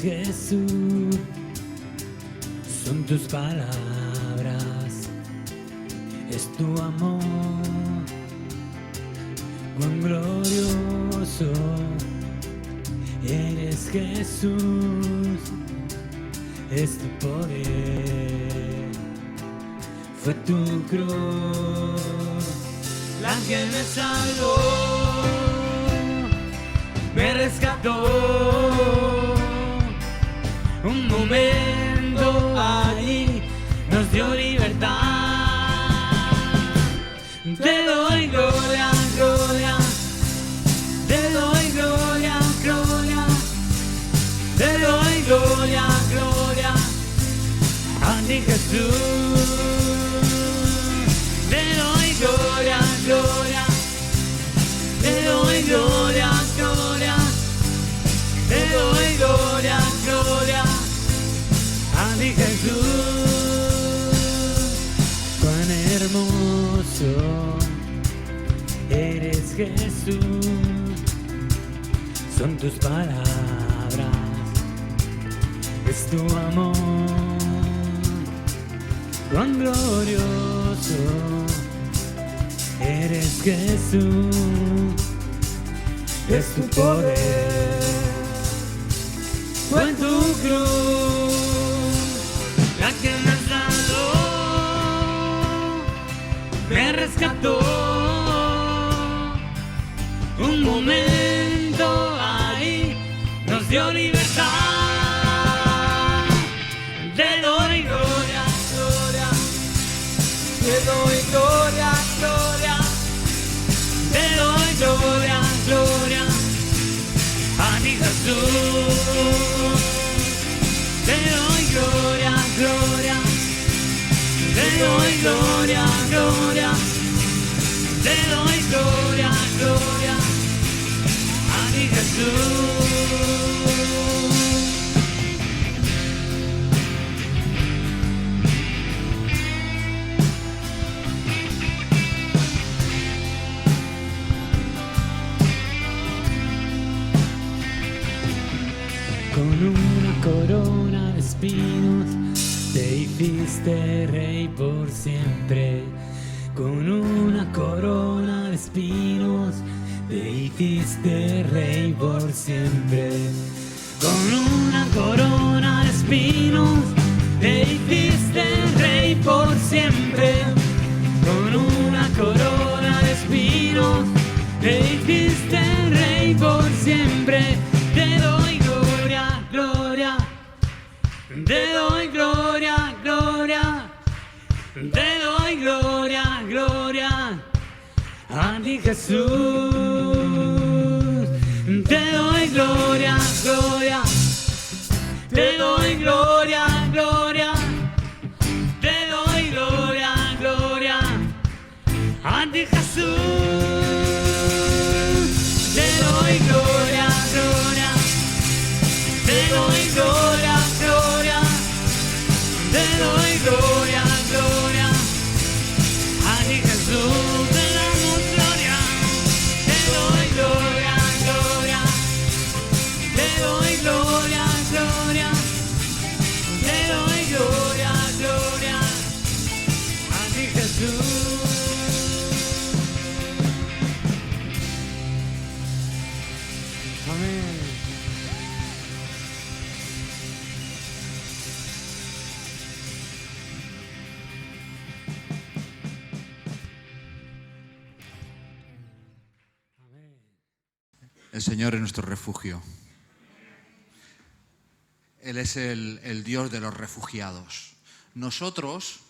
Jesús, son tus palabras, es tu amor, cuán glorioso eres Jesús, es tu poder, fue tu cruz la que me salvó, me rescató. Un momento allí nos dio libertad. Te doy gloria, gloria. Te doy gloria, gloria. Te doy gloria, gloria. A ti Jesús. Te doy gloria, gloria. Te doy gloria, gloria. Te doy gloria, gloria. A ti Jesús, cuán hermoso eres Jesús, son tus palabras, es tu amor, cuán glorioso eres Jesús, es tu poder, fue tu cruz la que me salvó, me rescató. Un momento ahí nos dio libertad. Te doy gloria, gloria. Te doy gloria, gloria. Te doy gloria, gloria. A ti Jesús. Te doy gloria, gloria. Te doy gloria, gloria. Te doy gloria, gloria. A ti Jesús. Con una corona de espinos te hiciste rey por siempre. Con una corona de espinos te hiciste rey por siempre. Con una corona de espinos te hiciste rey por siempre. Con una corona de espinos te hiciste rey por siempre. Te doy gloria, gloria. Te doy gloria, gloria. Te doy gloria, gloria. A ti Jesús. Te doy gloria, gloria. Te doy gloria, gloria. Te doy gloria, gloria. A ti Jesús. Te doy gloria, gloria. Te doy gloria, gloria. Te doy gloria, gloria. A ti Jesús te damos gloria. Te doy gloria, gloria. Te doy gloria, gloria. Te doy gloria, gloria. A ti Jesús. Amén. El Señor es nuestro refugio. Él es el Dios de los refugiados. Nosotros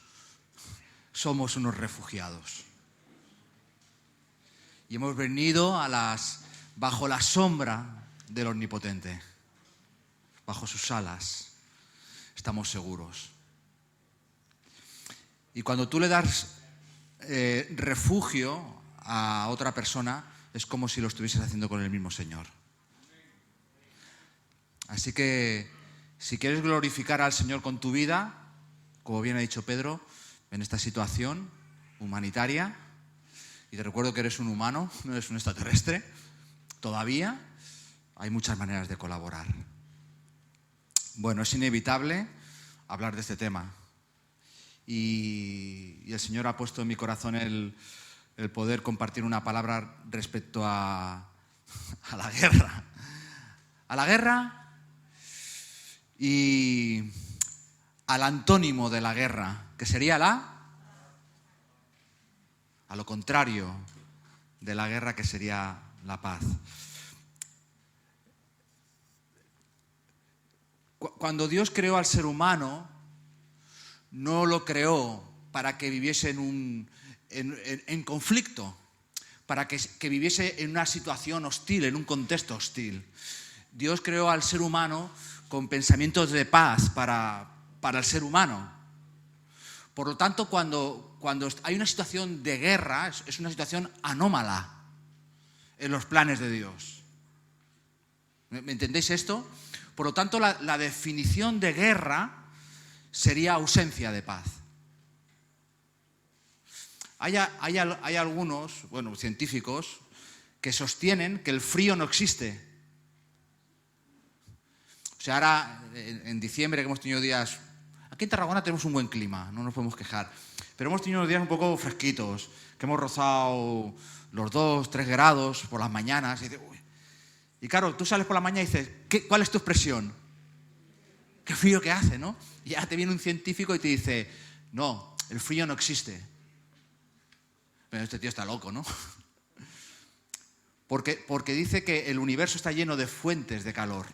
somos unos refugiados. Y hemos venido bajo la sombra del Omnipotente. Bajo sus alas estamos seguros. Y cuando tú le das refugio a otra persona, es como si lo estuvieses haciendo con el mismo Señor. Así que, si quieres glorificar al Señor con tu vida, como bien ha dicho Pedro, en esta situación humanitaria, y te recuerdo que eres un humano, no eres un extraterrestre, todavía hay muchas maneras de colaborar. Bueno, es inevitable hablar de este tema. Y el Señor ha puesto en mi corazón el poder compartir una palabra respecto a la guerra. A la guerra y al antónimo de la guerra, que sería a lo contrario de la guerra, que sería la paz. Cuando Dios creó al ser humano, no lo creó para que viviese en conflicto, para que viviese en una situación hostil, en un contexto hostil. Dios creó al ser humano con pensamientos de paz para el ser humano. Por lo tanto, cuando hay una situación de guerra, es una situación anómala en los planes de Dios. ¿Me entendéis esto? Por lo tanto, la definición de guerra sería ausencia de paz. Hay algunos, científicos, que sostienen que el frío no existe. O sea, ahora, en diciembre, que hemos tenido días... Aquí en Tarragona tenemos un buen clima, no nos podemos quejar. Pero hemos tenido unos días un poco fresquitos, que hemos rozado los 2-3 grados por las mañanas. Y claro, tú sales por la mañana y dices, ¿cuál es tu expresión? Qué frío que hace, ¿no? Y ya te viene un científico y te dice, no, el frío no existe. Pero este tío está loco, ¿no? Porque dice que el universo está lleno de fuentes de calor.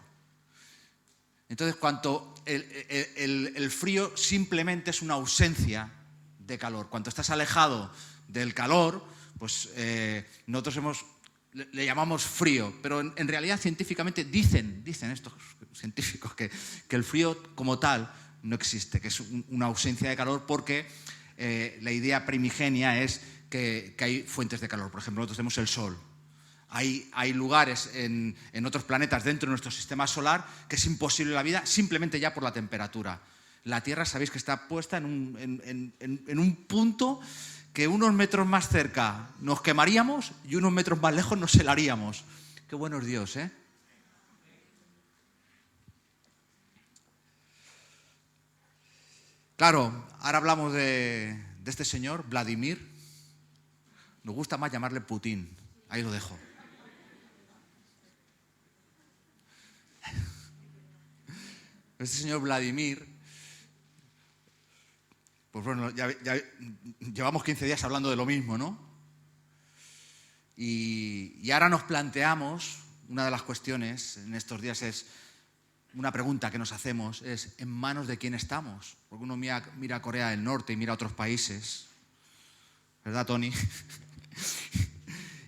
Entonces, cuanto el frío simplemente es una ausencia de calor. Cuando estás alejado del calor, pues nosotros le llamamos frío, pero en realidad científicamente dicen estos científicos que el frío como tal no existe, que es una ausencia de calor, porque la idea primigenia es que hay fuentes de calor. Por ejemplo, nosotros tenemos el Sol. Hay lugares en otros planetas dentro de nuestro sistema solar que es imposible la vida simplemente ya por la temperatura. La Tierra, sabéis que está puesta en un punto que unos metros más cerca nos quemaríamos y unos metros más lejos nos helaríamos. Qué bueno es Dios, ¿eh? Claro, ahora hablamos de este señor, Vladimir. Nos gusta más llamarle Putin. Ahí lo dejo. Este señor Vladimir, pues bueno, ya llevamos 15 días hablando de lo mismo, ¿no? Y ahora nos planteamos, una de las cuestiones en estos días es, una pregunta que nos hacemos es, ¿en manos de quién estamos? Porque uno mira a Corea del Norte y mira a otros países, ¿verdad, Tony?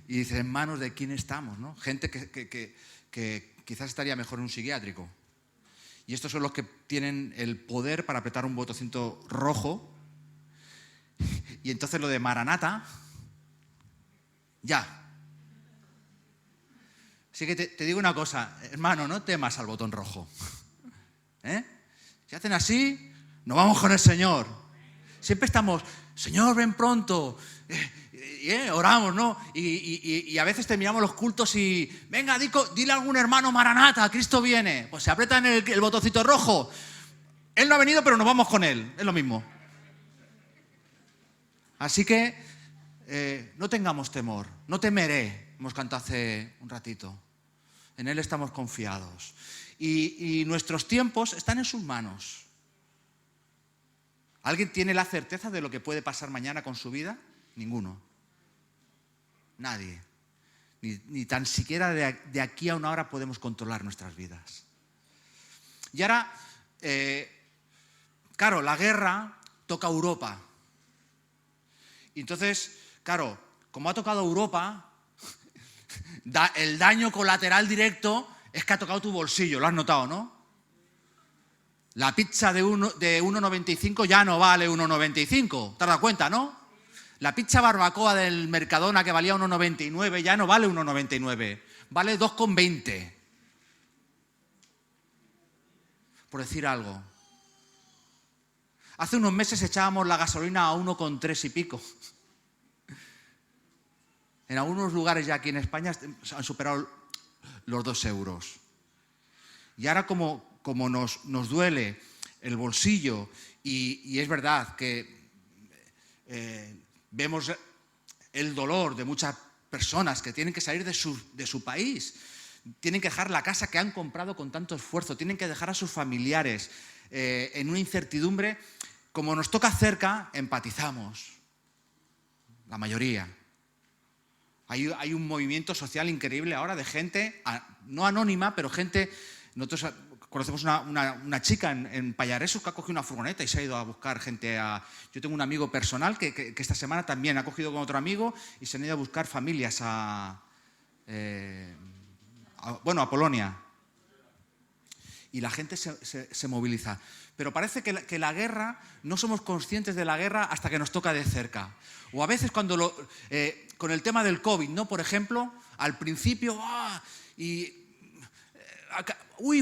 Y dice, ¿en manos de quién estamos, no? Gente que quizás estaría mejor en un psiquiátrico. Y estos son los que tienen el poder para apretar un botoncito rojo. Y entonces lo de Maranata, ya. Así que te digo una cosa, hermano, no temas al botón rojo. Si hacen así, nos vamos con el Señor. Siempre estamos, Señor, ven pronto. Oramos, ¿no? Y a veces terminamos los cultos y, venga, dile a algún hermano Maranata, Cristo viene. Pues se apretan el botoncito rojo. Él no ha venido, pero nos vamos con él. Es lo mismo. Así que no tengamos temor. No temeré, hemos cantado hace un ratito. En Él estamos confiados. Y nuestros tiempos están en sus manos. ¿Alguien tiene la certeza de lo que puede pasar mañana con su vida? Ninguno. Nadie. Ni tan siquiera de aquí a una hora podemos controlar nuestras vidas. Y ahora, claro, la guerra toca a Europa. Y entonces, claro, como ha tocado a Europa, el daño colateral directo es que ha tocado tu bolsillo, lo has notado, ¿no? La pizza de 1,95 ya no vale 1,95, ¿te has dado cuenta, no? La pizza barbacoa del Mercadona que valía 1,99 ya no vale 1,99, vale 2,20. Por decir algo. Hace unos meses echábamos la gasolina a 1,3 y pico. En algunos lugares ya aquí en España han superado los 2 euros. Y ahora como como nos duele el bolsillo y es verdad que vemos el dolor de muchas personas que tienen que salir de su país, tienen que dejar la casa que han comprado con tanto esfuerzo, tienen que dejar a sus familiares en una incertidumbre. Como nos toca cerca, empatizamos, la mayoría. Hay un movimiento social increíble ahora de gente, no anónima, pero gente. Nosotros conocemos una chica en Pallaresos que ha cogido una furgoneta y se ha ido a buscar gente Yo tengo un amigo personal que esta semana también ha cogido con otro amigo y se han ido a buscar familias a Polonia. Y la gente se moviliza. Pero parece que la guerra, no somos conscientes de la guerra hasta que nos toca de cerca. O a veces cuando con el tema del COVID, ¿no? Por ejemplo, al principio,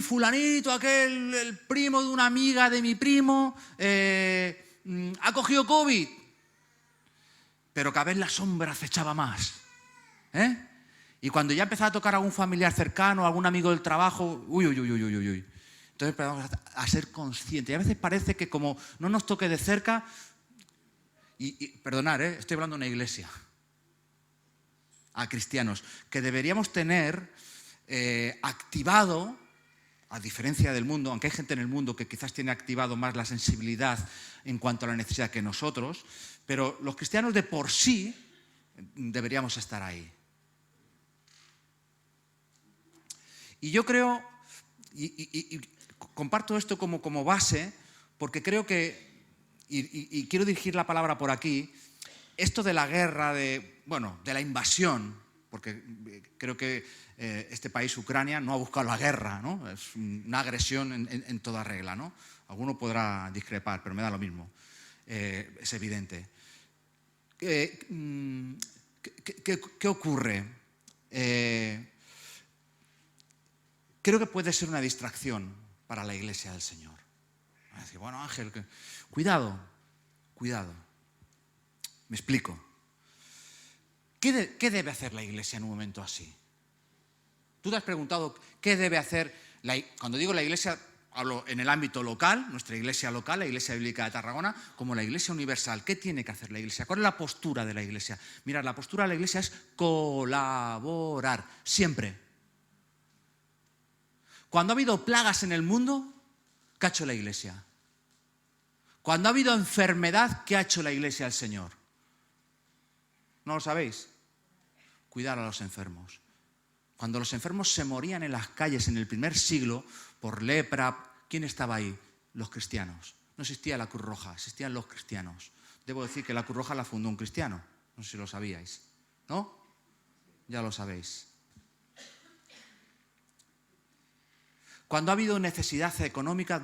fulanito, el primo de una amiga de mi primo, ha cogido COVID. Pero cada vez la sombra acechaba más. Y cuando ya empezaba a tocar a algún familiar cercano, algún amigo del trabajo, uy. Entonces empezamos a ser conscientes. Y a veces parece que como no nos toque de cerca, perdonad, estoy hablando de una iglesia, a cristianos, que deberíamos tener activado, a diferencia del mundo, aunque hay gente en el mundo que quizás tiene activado más la sensibilidad en cuanto a la necesidad que nosotros, pero los cristianos de por sí deberíamos estar ahí. Y yo creo, y comparto esto como base, porque creo que, y quiero dirigir la palabra por aquí, esto de la guerra, de la invasión, porque creo que este país, Ucrania, no ha buscado la guerra, ¿no? Es una agresión en toda regla, ¿no? Alguno podrá discrepar, pero me da lo mismo, es evidente. ¿Qué ocurre? Creo que puede ser una distracción para la iglesia del Señor. Va a decir, bueno, Ángel, cuidado. Me explico. ¿Qué debe hacer la iglesia en un momento así? Tú te has preguntado qué debe hacer. Cuando digo la iglesia, hablo en el ámbito local, nuestra iglesia local, la Iglesia Bíblica de Tarragona, como la iglesia universal. ¿Qué tiene que hacer la iglesia? ¿Cuál es la postura de la iglesia? Mirad, la postura de la iglesia es colaborar, siempre. Cuando ha habido plagas en el mundo, ¿qué ha hecho la iglesia? Cuando ha habido enfermedad, ¿qué ha hecho la iglesia del Señor? ¿No lo sabéis? Cuidar a los enfermos. Cuando los enfermos se morían en las calles en el primer siglo por lepra, ¿quién estaba ahí? Los cristianos. No existía la Cruz Roja, existían los cristianos. Debo decir que la Cruz Roja la fundó un cristiano. No sé si lo sabíais. ¿No? Ya lo sabéis. Cuando ha habido necesidad económica,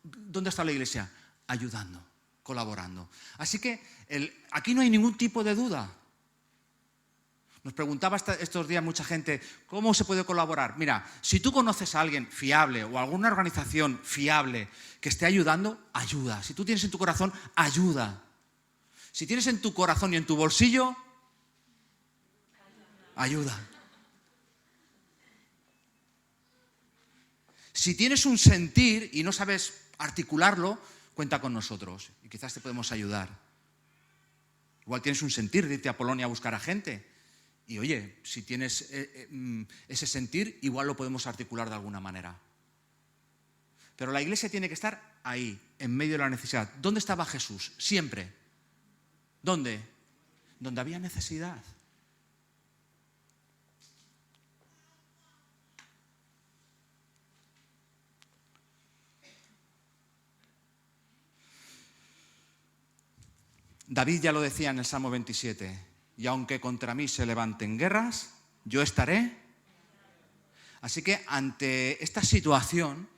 ¿dónde está la iglesia? Ayudando, colaborando. Así que aquí no hay ningún tipo de duda. Nos preguntaba estos días mucha gente, ¿cómo se puede colaborar? Mira, si tú conoces a alguien fiable o alguna organización fiable que esté ayudando, ayuda. Si tú tienes en tu corazón, ayuda. Si tienes en tu corazón y en tu bolsillo, ayuda. Si tienes un sentir y no sabes articularlo, cuenta con nosotros y quizás te podemos ayudar. Igual tienes un sentir de irte a Polonia a buscar a gente. Y oye, si tienes ese sentir, igual lo podemos articular de alguna manera. Pero la iglesia tiene que estar ahí, en medio de la necesidad. ¿Dónde estaba Jesús? Siempre. ¿Dónde? Donde había necesidad. David ya lo decía en el Salmo 27. Y aunque contra mí se levanten guerras, yo estaré. Así que ante esta situación,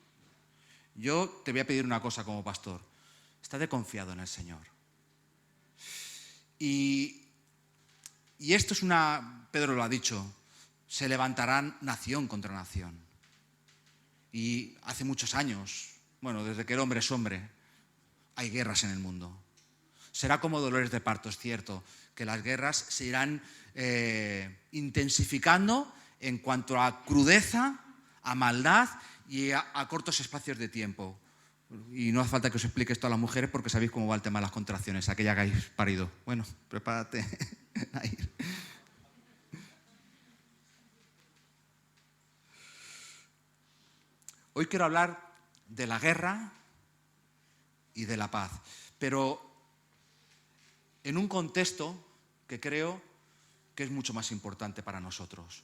yo te voy a pedir una cosa como pastor. Estate confiado en el Señor. Y esto es Pedro lo ha dicho, se levantarán nación contra nación. Y hace muchos años, desde que el hombre es hombre, hay guerras en el mundo. Será como dolores de parto, es cierto, que las guerras se irán intensificando en cuanto a crudeza, a maldad y a cortos espacios de tiempo. Y no hace falta que os explique esto a las mujeres porque sabéis cómo va el tema de las contracciones, aquella que hayáis parido. Bueno, prepárate a ir. Hoy quiero hablar de la guerra y de la paz, pero en un contexto que creo que es mucho más importante para nosotros,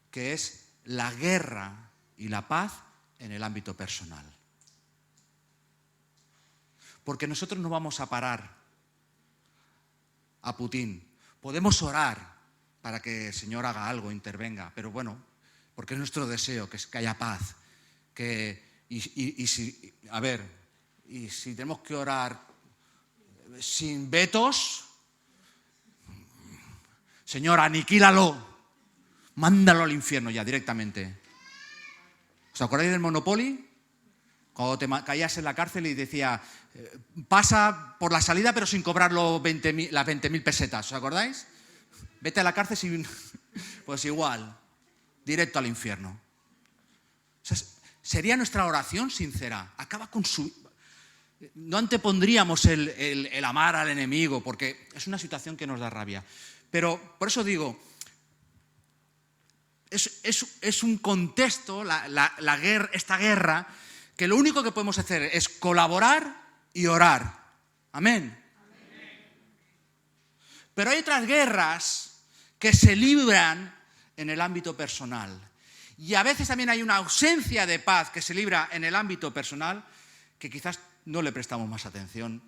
que es la guerra y la paz en el ámbito personal. Porque nosotros no vamos a parar a Putin. Podemos orar para que el Señor haga algo, intervenga, pero bueno, porque es nuestro deseo que haya paz. Y si tenemos que orar sin vetos, Señor, aniquílalo, mándalo al infierno ya directamente. ¿Os acordáis del Monopoly? Cuando te caías en la cárcel y decía, pasa por la salida pero sin cobrar las 20.000 pesetas, ¿os acordáis? Vete a la cárcel sin... Pues igual, directo al infierno. O sea, sería nuestra oración sincera. Acaba con su... No antepondríamos el amar al enemigo, porque es una situación que nos da rabia. Pero por eso digo, es un contexto, esta guerra, que lo único que podemos hacer es colaborar y orar. Amén. Pero hay otras guerras que se libran en el ámbito personal. Y a veces también hay una ausencia de paz que se libra en el ámbito personal que quizás no le prestamos más atención,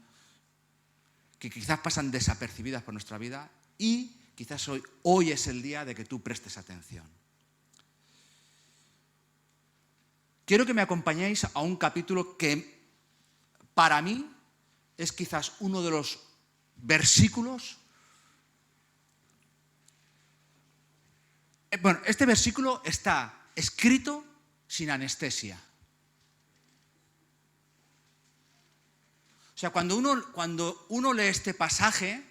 que quizás pasan desapercibidas por nuestra vida y quizás hoy es el día de que tú prestes atención. Quiero que me acompañéis a un capítulo que para mí es quizás uno de los versículos. Bueno, este versículo está escrito sin anestesia. O sea, cuando uno lee este pasaje,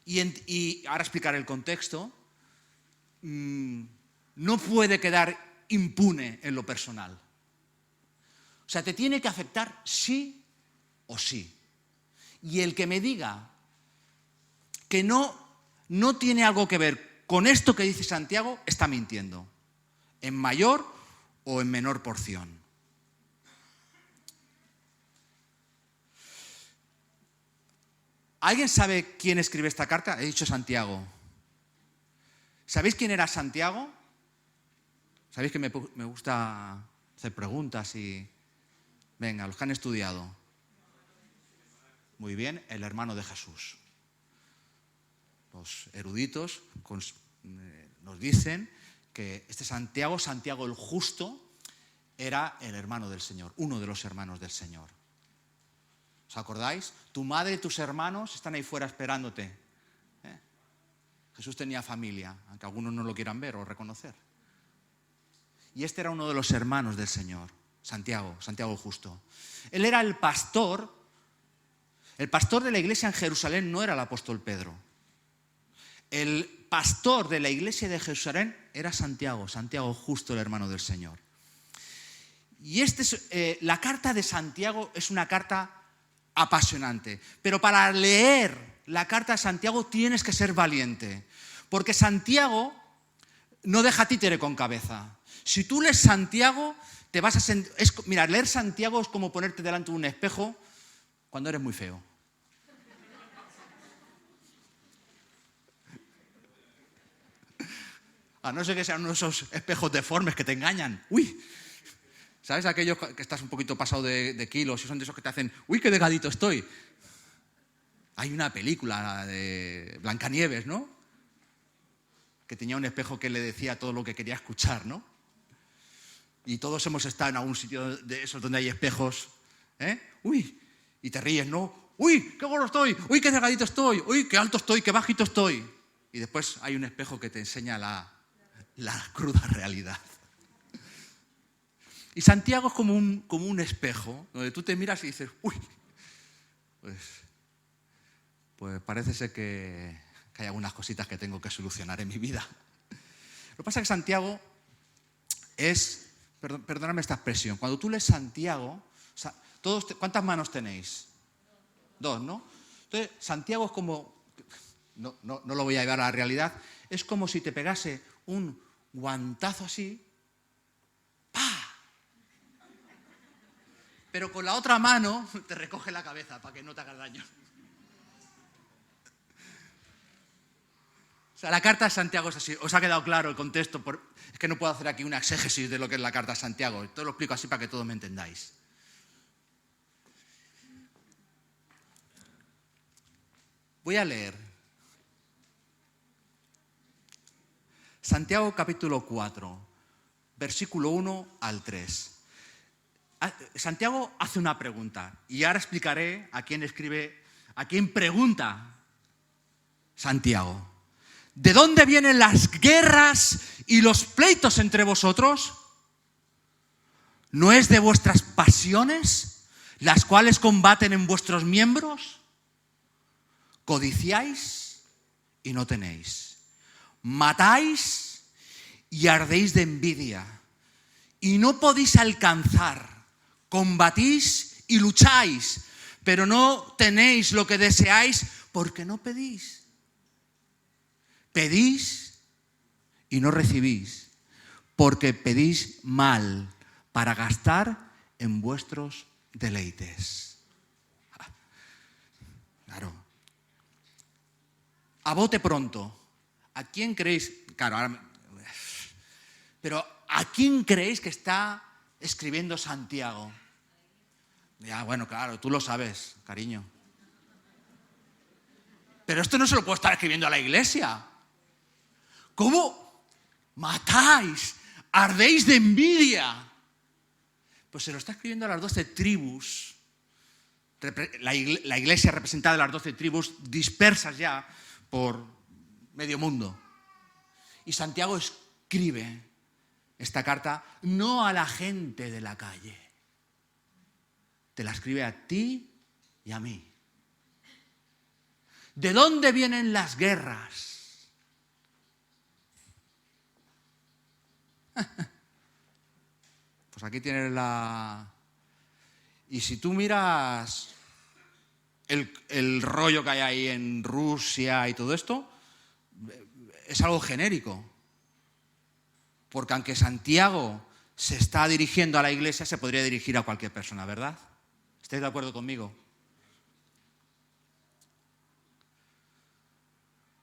y ahora explicaré el contexto, no puede quedar impune en lo personal. O sea, te tiene que afectar sí o sí. Y el que me diga que no tiene algo que ver con esto que dice Santiago, está mintiendo, en mayor o en menor porción. ¿Alguien sabe quién escribe esta carta? He dicho Santiago. ¿Sabéis quién era Santiago? ¿Sabéis que me gusta hacer preguntas y... Venga, los que han estudiado. Muy bien, el hermano de Jesús. Los eruditos nos dicen que este Santiago el Justo, era el hermano del Señor, uno de los hermanos del Señor. ¿Os acordáis? Tu madre y tus hermanos están ahí fuera esperándote. Jesús tenía familia, aunque algunos no lo quieran ver o reconocer. Y este era uno de los hermanos del Señor, Santiago el Justo. Él era el pastor. El pastor de la iglesia en Jerusalén no era el apóstol Pedro. El pastor de la iglesia de Jerusalén era Santiago Justo, el hermano del Señor. Y la carta de Santiago es una carta apasionante. Pero para leer la carta de Santiago tienes que ser valiente. Porque Santiago no deja títere con cabeza. Si tú lees Santiago, te vas a sentir... Mira, leer Santiago es como ponerte delante de un espejo cuando eres muy feo. A no ser que sean esos espejos deformes que te engañan. ¡Uy! ¿Sabes aquellos que estás un poquito pasado de kilos y son de esos que te hacen ¡uy, qué delgadito estoy! Hay una película de Blancanieves, ¿no? Que tenía un espejo que le decía todo lo que quería escuchar, ¿no? Y todos hemos estado en algún sitio de esos donde hay espejos. ¡Uy! Y te ríes, ¿no? ¡Uy, qué gordo estoy! ¡Uy, qué delgadito estoy! ¡Uy, qué alto estoy! ¡Qué bajito estoy! Y después hay un espejo que te enseña la cruda realidad. Y Santiago es como un espejo, donde tú te miras y dices, uy, pues parece ser que hay algunas cositas que tengo que solucionar en mi vida. Lo que pasa es que Santiago es perdóname esta expresión, cuando tú lees Santiago, ¿cuántas manos tenéis? Dos, ¿no? Entonces, Santiago es como, no lo voy a llevar a la realidad, es como si te pegase un guantazo así, ¡pah! Pero con la otra mano te recoge la cabeza para que no te hagas daño. O sea, la carta de Santiago es así. ¿Os ha quedado claro el contexto? Es que no puedo hacer aquí una exégesis de lo que es la carta de Santiago. Todo lo explico así para que todos me entendáis. Voy a leer Santiago capítulo 4, versículo 1 al 3. Santiago hace una pregunta y ahora explicaré a quién pregunta Santiago. ¿De dónde vienen las guerras y los pleitos entre vosotros? ¿No es de vuestras pasiones, las cuales combaten en vuestros miembros? Codiciáis y no tenéis. Matáis y ardéis de envidia y no podéis alcanzar. Combatís y lucháis, pero no tenéis lo que deseáis porque no pedís. Pedís y no recibís, porque pedís mal para gastar en vuestros deleites. Claro. A bote pronto. ¿A quién creéis? Claro, pero ¿a quién creéis que está escribiendo Santiago? Ya, bueno, claro, tú lo sabes, cariño. Pero esto no se lo puedo estar escribiendo a la iglesia. ¿Cómo? Matáis, ardéis de envidia. Pues se lo está escribiendo a las 12 tribus. La iglesia representada de las 12 tribus dispersas ya por medio mundo. Y Santiago escribe esta carta no a la gente de la calle. Te la escribe a ti y a mí. ¿De dónde vienen las guerras? Pues aquí tienes la... Y si tú miras el rollo que hay ahí en Rusia y todo esto, es algo genérico. Porque aunque Santiago se está dirigiendo a la iglesia, se podría dirigir a cualquier persona, ¿verdad? ¿Estáis de acuerdo conmigo?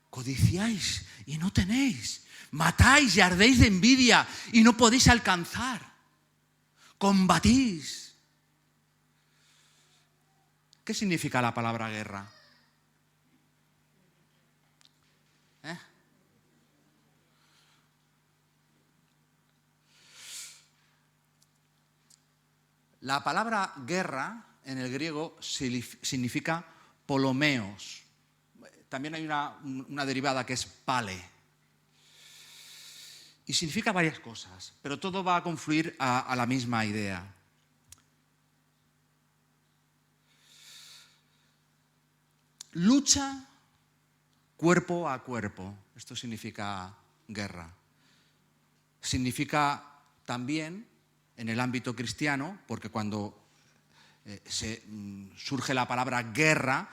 Codiciáis y no tenéis. Matáis y ardéis de envidia y no podéis alcanzar. Combatís. ¿Qué significa la palabra guerra? La palabra guerra en el griego significa polomeos. También hay una derivada que es pale. Y significa varias cosas, pero todo va a confluir a la misma idea. Lucha cuerpo a cuerpo. Esto significa guerra. Significa también, en el ámbito cristiano, porque cuando surge la palabra guerra,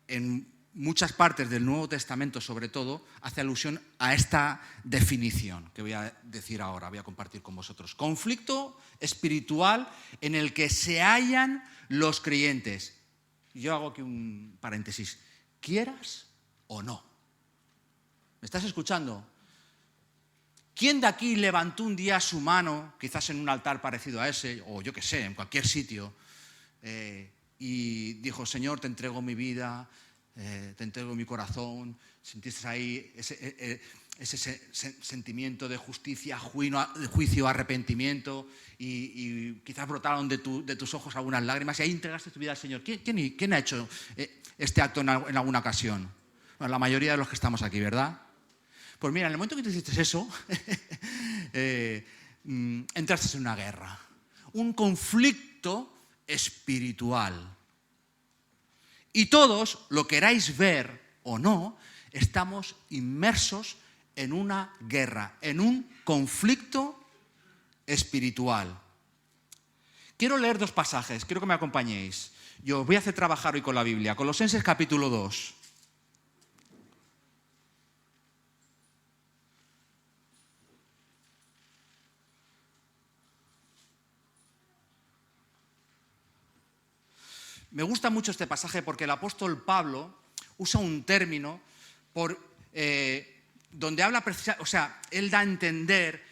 en muchas partes del Nuevo Testamento, sobre todo, hace alusión a esta definición que voy a decir ahora, voy a compartir con vosotros. Conflicto espiritual en el que se hallan los creyentes. Yo hago aquí un paréntesis. ¿Quieras o no? ¿Me estás escuchando? ¿Quién de aquí levantó un día su mano, quizás en un altar parecido a ese, o yo qué sé, en cualquier sitio, y dijo, Señor, te entrego mi vida, te entrego mi corazón? ¿Sentiste ahí ese sentimiento de justicia, juicio, arrepentimiento, y quizás brotaron de tus ojos algunas lágrimas y ahí entregaste tu vida al Señor? ¿Quién ha hecho este acto en alguna ocasión? Bueno, la mayoría de los que estamos aquí, ¿verdad? Pues mira, en el momento que tú hiciste eso, entraste en una guerra, un conflicto espiritual. Y todos, lo queráis ver o no, estamos inmersos en una guerra, en un conflicto espiritual. Quiero leer 2 pasajes, quiero que me acompañéis. Yo os voy a hacer trabajar hoy con la Biblia. Colosenses capítulo 2. Me gusta mucho este pasaje porque el apóstol Pablo usa un término donde habla precisamente, o sea, él da a entender,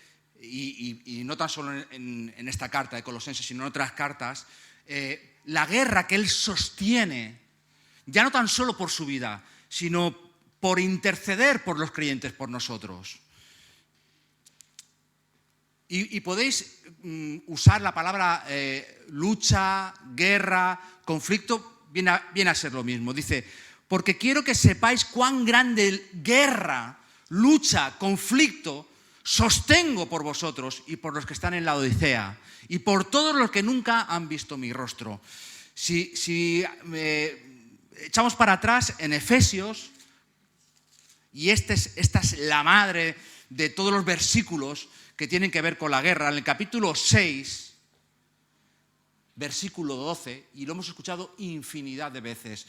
y no tan solo en esta carta de Colosenses, sino en otras cartas, la guerra que él sostiene, ya no tan solo por su vida, sino por interceder por los creyentes, por nosotros. Y podéis usar la palabra lucha, guerra, conflicto, viene a ser lo mismo. Dice, porque quiero que sepáis cuán grande guerra, lucha, conflicto sostengo por vosotros y por los que están en la Odisea y por todos los que nunca han visto mi rostro. Si echamos para atrás en Efesios, y esta es la madre de todos los versículos que tienen que ver con la guerra, en el capítulo 6, versículo 12, y lo hemos escuchado infinidad de veces,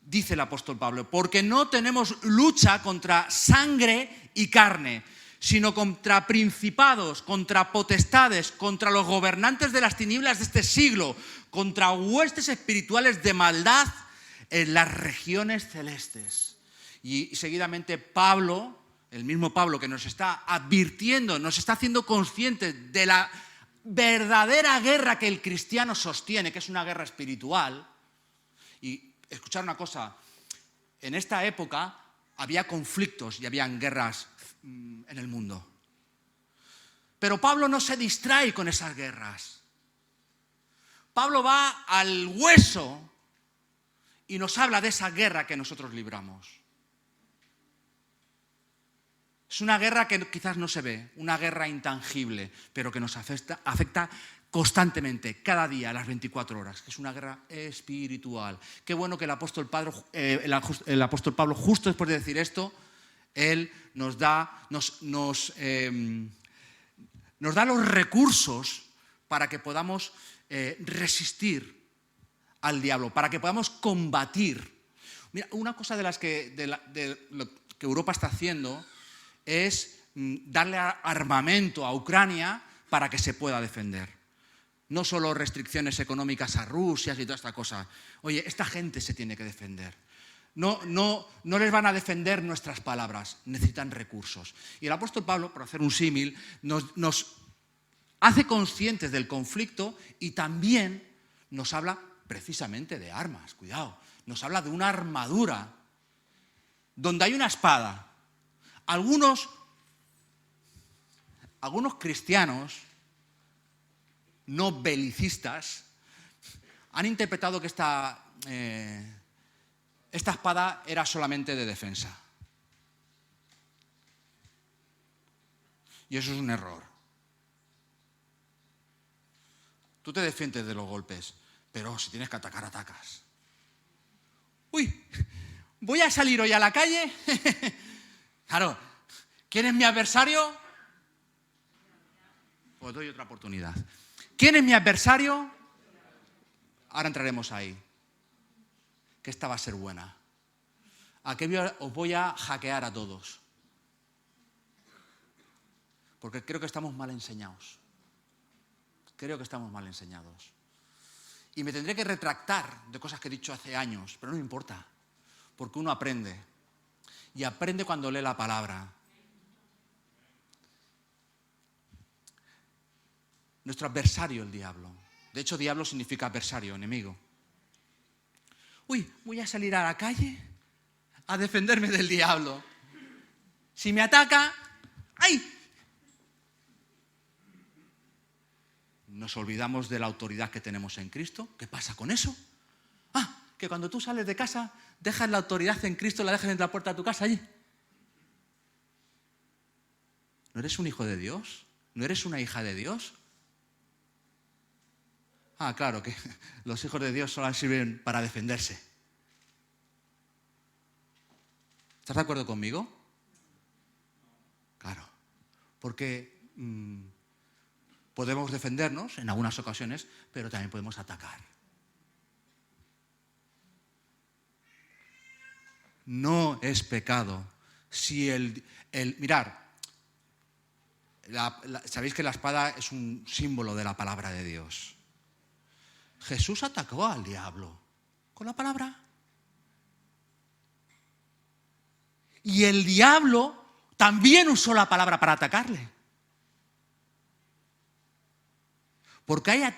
dice el apóstol Pablo, porque no tenemos lucha contra sangre y carne, sino contra principados, contra potestades, contra los gobernantes de las tinieblas de este siglo, contra huestes espirituales de maldad en las regiones celestes. Y seguidamente Pablo, el mismo Pablo que nos está advirtiendo, nos está haciendo conscientes de la verdadera guerra que el cristiano sostiene, que es una guerra espiritual. Y escuchar una cosa, en esta época había conflictos y habían guerras en el mundo. Pero Pablo no se distrae con esas guerras. Pablo va al hueso y nos habla de esa guerra que nosotros libramos. Es una guerra que quizás no se ve, una guerra intangible, pero que nos afecta constantemente, cada día, a las 24 horas, que es una guerra espiritual. Qué bueno que el apóstol Pablo, justo después de decir esto, él nos da los recursos para que podamos resistir al diablo, para que podamos combatir. Mira, una cosa de lo que Europa está haciendo es darle armamento a Ucrania para que se pueda defender. No solo restricciones económicas a Rusia y toda esta cosa. Oye, esta gente se tiene que defender. No les van a defender nuestras palabras, necesitan recursos. Y el apóstol Pablo, por hacer un símil, nos hace conscientes del conflicto y también nos habla precisamente de armas, cuidado. Nos habla de una armadura donde hay una espada. Algunos cristianos no belicistas han interpretado que esta espada era solamente de defensa. Y eso es un error. Tú te defiendes de los golpes, pero si tienes que atacar, atacas. Uy, voy a salir hoy a la calle. Claro, ¿quién es mi adversario? Os doy otra oportunidad. ¿Quién es mi adversario? Ahora entraremos ahí. Que esta va a ser buena. Aquí os voy a hackear a todos. Porque creo que estamos mal enseñados. Creo que estamos mal enseñados. Y me tendré que retractar de cosas que he dicho hace años, pero no me importa. Porque uno aprende. Y aprende cuando lee la palabra. Nuestro adversario, el diablo. De hecho, diablo significa adversario, enemigo. Uy, voy a salir a la calle a defenderme del diablo. Si me ataca, ¡ay! Nos olvidamos de la autoridad que tenemos en Cristo. ¿Qué pasa con eso? Que cuando tú sales de casa, dejas la autoridad en Cristo, la dejas en la puerta de tu casa allí. ¿No eres un hijo de Dios? ¿No eres una hija de Dios? Claro, que los hijos de Dios solo sirven para defenderse. ¿Estás de acuerdo conmigo? Claro, porque Podemos defendernos en algunas ocasiones, pero también podemos atacar. No es pecado si mirar, sabéis que la espada es un símbolo de la palabra de Dios. Jesús atacó al diablo con la palabra. Y el diablo también usó la palabra para atacarle. Porque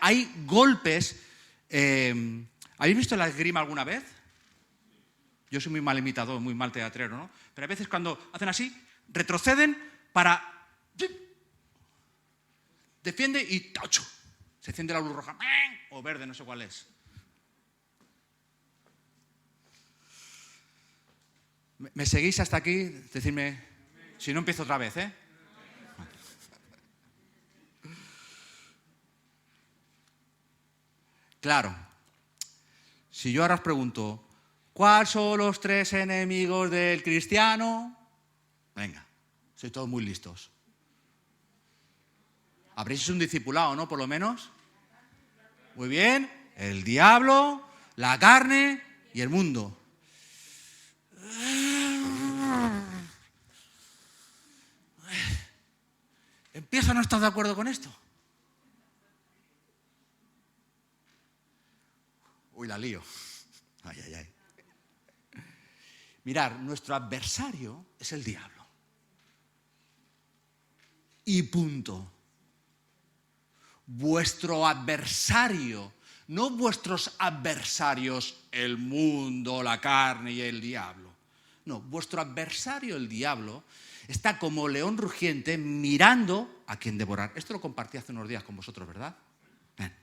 hay golpes. ¿Habéis visto la esgrima alguna vez? Yo soy muy mal imitador, muy mal teatrero, ¿no? Pero a veces cuando hacen así, retroceden para... Defiende y ¡tacho! Se enciende la luz roja. O verde, no sé cuál es. ¿Me seguís hasta aquí? Decidme, si no empiezo otra vez, ¿eh? Claro, si yo ahora os pregunto, ¿cuáles son los 3 enemigos del cristiano? Venga, sois todos muy listos. Habréis hecho un discipulado, ¿no? Por lo menos. Muy bien, el diablo, la carne y el mundo. Empiezo a no estar de acuerdo con esto. Uy, la lío. Ay, ay, ay. Mirad, nuestro adversario es el diablo. Y punto. Vuestro adversario, no vuestros adversarios, el mundo, la carne y el diablo. No, vuestro adversario, el diablo, está como león rugiente mirando a quien devorar. Esto lo compartí hace unos días con vosotros, ¿verdad? Ven.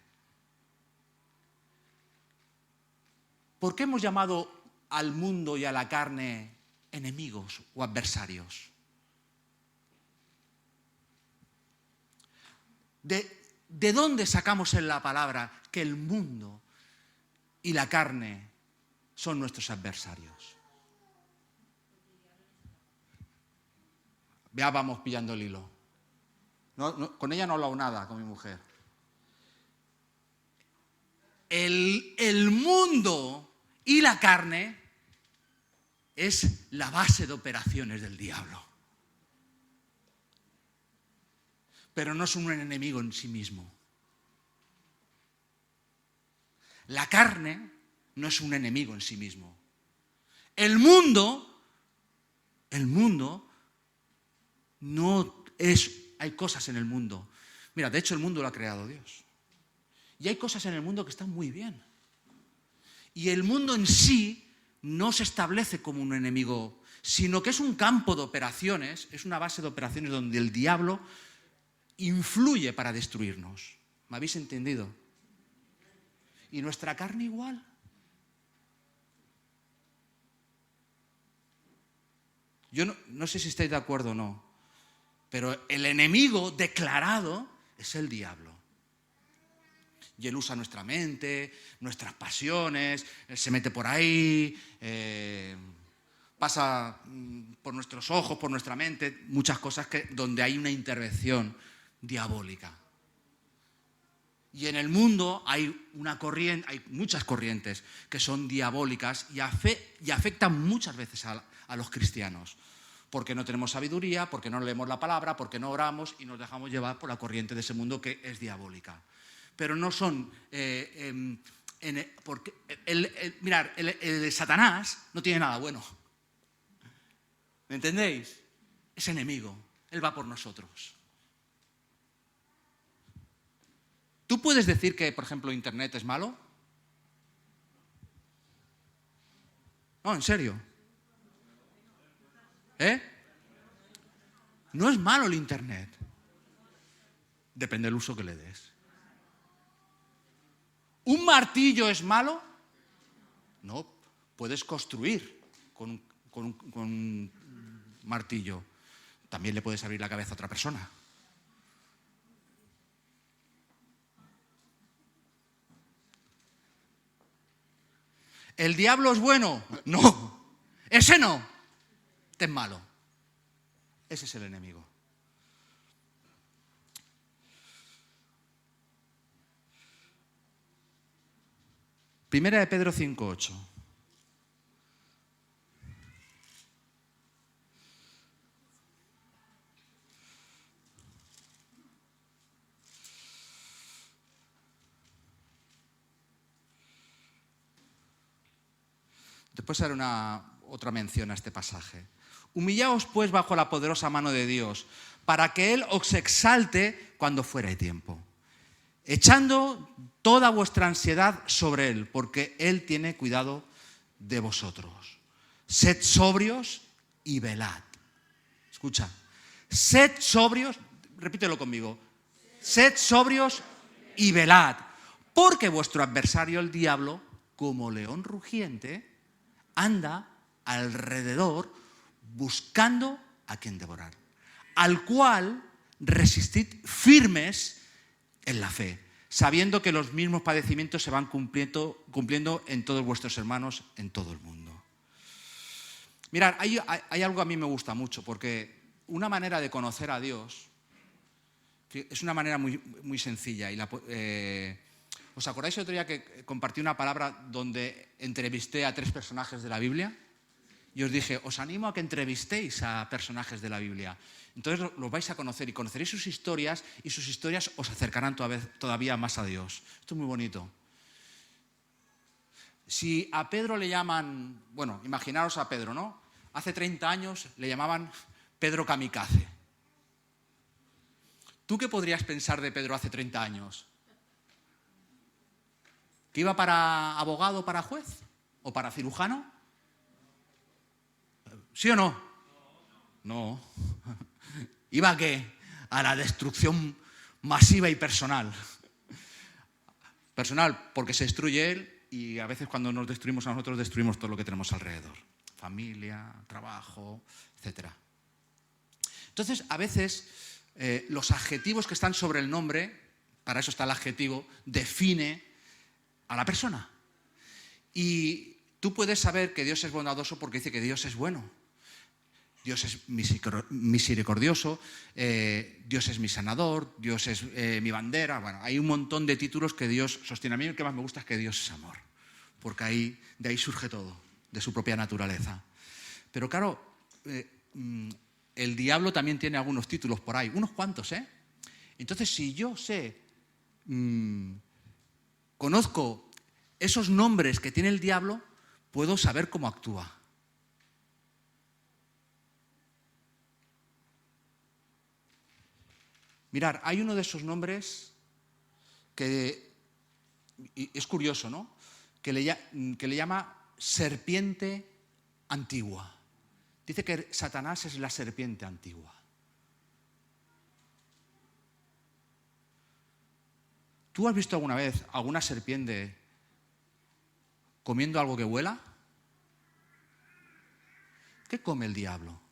¿Por qué hemos llamado al mundo y a la carne enemigos o adversarios? ¿De dónde sacamos en la palabra que el mundo y la carne son nuestros adversarios? Ya vamos pillando el hilo. Con ella no he hablado nada, con mi mujer. El mundo y la carne es la base de operaciones del diablo. Pero no es un enemigo en sí mismo. La carne no es un enemigo en sí mismo. El mundo no es... Hay cosas en el mundo. Mira, de hecho el mundo lo ha creado Dios. Y hay cosas en el mundo que están muy bien. Y el mundo en sí no se establece como un enemigo, sino que es un campo de operaciones, es una base de operaciones donde el diablo influye para destruirnos. ¿Me habéis entendido? Y nuestra carne igual. Yo no sé si estáis de acuerdo o no, pero el enemigo declarado es el diablo. Y él usa nuestra mente, nuestras pasiones, él se mete por ahí, pasa por nuestros ojos, por nuestra mente, muchas cosas donde hay una intervención diabólica. Y en el mundo hay muchas corrientes que son diabólicas y afectan muchas veces a los cristianos. Porque no tenemos sabiduría, porque no leemos la palabra, porque no oramos y nos dejamos llevar por la corriente de ese mundo que es diabólica. Pero no son... mirad, el Satanás no tiene nada bueno. ¿Me entendéis? Es enemigo. Él va por nosotros. ¿Tú puedes decir que, por ejemplo, Internet es malo? No, en serio. No es malo el Internet. Depende del uso que le des. ¿Un martillo es malo? No, puedes construir con un martillo. También le puedes abrir la cabeza a otra persona. ¿El diablo es bueno? No, ese no. Este es malo. Ese es el enemigo. Primera de Pedro 5:8. Después haré otra mención a este pasaje. Humillaos pues bajo la poderosa mano de Dios, para que Él os exalte cuando fuere tiempo, echando toda vuestra ansiedad sobre Él, porque Él tiene cuidado de vosotros. Sed sobrios y velad. Escucha, sed sobrios, repítelo conmigo, sed sobrios y velad, porque vuestro adversario el diablo, como león rugiente, anda alrededor buscando a quien devorar, al cual resistid firmes en la fe, sabiendo que los mismos padecimientos se van cumpliendo en todos vuestros hermanos en todo el mundo. Mirad, hay algo que a mí me gusta mucho, porque una manera de conocer a Dios es una manera muy, muy sencilla. ¿Os acordáis el otro día que compartí una palabra donde entrevisté a 3 personajes de la Biblia? Y os dije, os animo a que entrevistéis a personajes de la Biblia. Entonces los vais a conocer y conoceréis sus historias, y sus historias os acercarán todavía más a Dios. Esto es muy bonito. Si a Pedro le llaman, bueno, imaginaros a Pedro, ¿no? Hace 30 años le llamaban Pedro Kamikaze. ¿Tú qué podrías pensar de Pedro hace 30 años? ¿Que iba para abogado, para juez? ¿O para cirujano? ¿Sí o no? No. ¿Iba a qué? A la destrucción masiva y personal. Personal porque se destruye él, y a veces cuando nos destruimos a nosotros, destruimos todo lo que tenemos alrededor. Familia, trabajo, etc. Entonces, a veces, los adjetivos que están sobre el nombre, para eso está el adjetivo, define a la persona. Y tú puedes saber que Dios es bondadoso porque dice que Dios es bueno. Dios es misericordioso, Dios es mi sanador, Dios es mi bandera. Bueno, hay un montón de títulos que Dios sostiene. A mí el que más me gusta es que Dios es amor, porque de ahí surge todo, de su propia naturaleza. Pero claro, el diablo también tiene algunos títulos por ahí, unos cuantos, ¿eh? Entonces, si yo conozco esos nombres que tiene el diablo, puedo saber cómo actúa. Mirad, hay uno de esos nombres que es curioso, ¿no? Que le llama serpiente antigua. Dice que Satanás es la serpiente antigua. ¿Tú has visto alguna vez alguna serpiente comiendo algo que huela? ¿Qué come el diablo?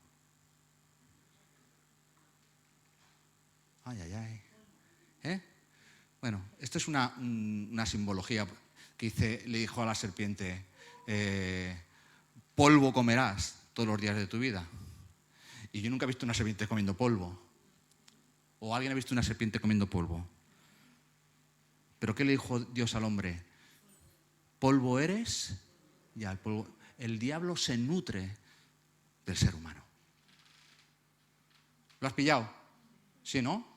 Ay, ay, ay. Bueno, esto es una simbología que le dijo a la serpiente, polvo comerás todos los días de tu vida. Y yo nunca he visto una serpiente comiendo polvo. ¿O alguien ha visto una serpiente comiendo polvo? ¿Pero qué le dijo Dios al hombre? Polvo eres, ya, el diablo se nutre del ser humano. ¿Lo has pillado? ¿Sí, no?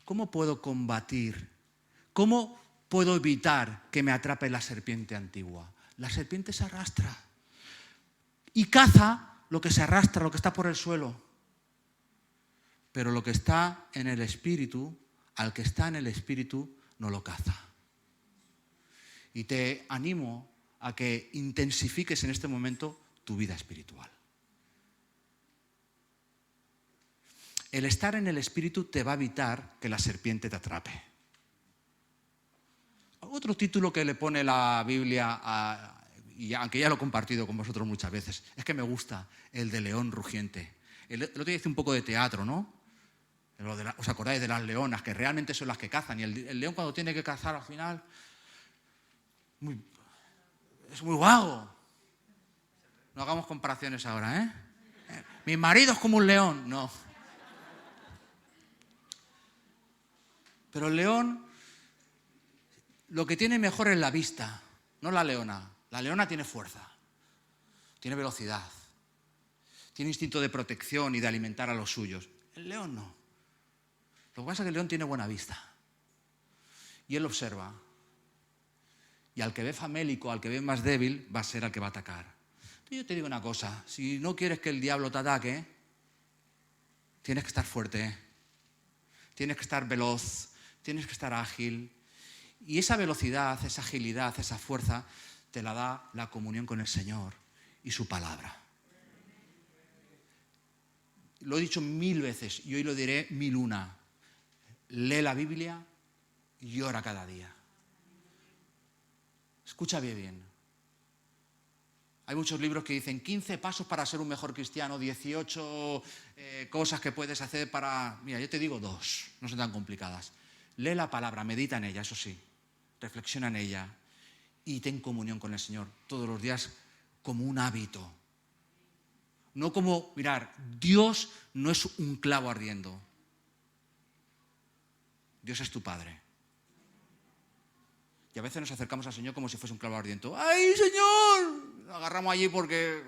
¿Cómo puedo combatir? ¿Cómo puedo evitar que me atrape la serpiente antigua? La serpiente se arrastra y caza lo que se arrastra, lo que está por el suelo. Pero lo que está en el espíritu, al que está en el espíritu, no lo caza. Y te animo a que intensifiques en este momento tu vida espiritual. El estar en el espíritu te va a evitar que la serpiente te atrape. Otro título que le pone la Biblia, y aunque ya lo he compartido con vosotros muchas veces, es que me gusta el de león rugiente. El otro día hice un poco de teatro, ¿no? ¿Os acordáis de las leonas, que realmente son las que cazan? Y el león, cuando tiene que cazar al final, es muy vago. No hagamos comparaciones ahora, ¿eh? Mi marido es como un león. No. Pero el león lo que tiene mejor es la vista, no la leona. La leona tiene fuerza, tiene velocidad, tiene instinto de protección y de alimentar a los suyos. El león no. Lo que pasa es que el león tiene buena vista. Y él observa. Y al que ve famélico, al que ve más débil, va a ser al que va a atacar. Entonces yo te digo una cosa, si no quieres que el diablo te ataque, tienes que estar fuerte, tienes que estar veloz, tienes que estar ágil. Y esa velocidad, esa agilidad, esa fuerza, te la da la comunión con el Señor y su palabra. Lo he dicho 1000 veces y hoy lo diré 1001. Lee la Biblia y ora cada día. Escucha bien. Hay muchos libros que dicen 15 pasos para ser un mejor cristiano, 18 cosas que puedes hacer para... Mira, yo te digo 2, no son tan complicadas. Lee la palabra, medita en ella, eso sí. Reflexiona en ella y ten comunión con el Señor todos los días como un hábito. No como, mirar, Dios no es un clavo ardiendo. Dios es tu Padre. Y a veces nos acercamos al Señor como si fuese un clavo ardiendo. ¡Ay, Señor! Lo agarramos allí porque...